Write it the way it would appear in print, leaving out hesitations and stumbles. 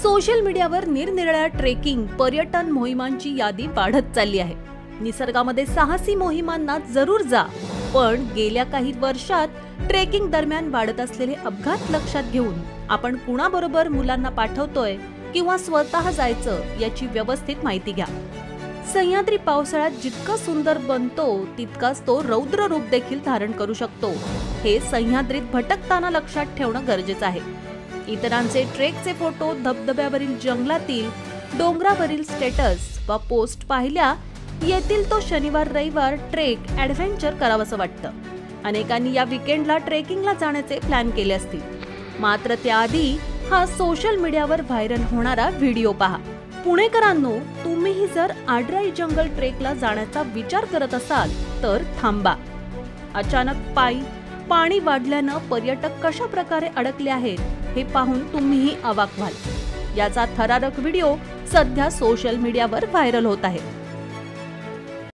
Social मीडियावर निरनिराळ्या trekking पर्यटन मोहिमांची यादी वाढत चालली आहे। निसर्गामध्ये साहसी मोहिमांना जरूर जा, पण गेल्या काही वर्षात ट्रेकिंग दरम्यान वाढत असलेले अपघात लक्षात घेऊन आपण कुणाबरोबर मुलांना पाठवतोय किंवा स्वतः जायचं याची व्यवस्थित माहिती घ्या। सह्याद्री पावसाळ्यात जितका सुंदर बनतो तितकाच तो रौद्र रूप देखील धारण करू शकतो, हे सह्याद्रीत भटकताना लक्षात ठेवणं गरजेचं आहे। इतरांचे ट्रेकचे फोटो, धबधब्यावरील जंगलातील, डोंगरावरील स्टेटस वा पोस्ट पाहिल्या येतील तो शनिवार रविवार ट्रेक ॲडव्हेंचर करावंसं वाटतं। अनेकांनी या वीकेंडला ट्रेकिंगला जाण्याचे प्लॅन केले असतील, मात्र त्याआधी हा सोशल मीडियावर व्हायरल होणारा व्हिडिओ पहा। पुणेकरांनो, तुम्हीही जर आडराई जंगल ट्रेकला जाण्याचा विचार करत असाल तर थांबा। अचानक पाणी वाढल्यानं पर्यटक कशा प्रकारे अडकले आहेत हे पाहून तुम्हीही अवाक व्हाल। याचा थरारक व्हिडिओ सध्या सोशल मीडियावर व्हायरल होत आहे।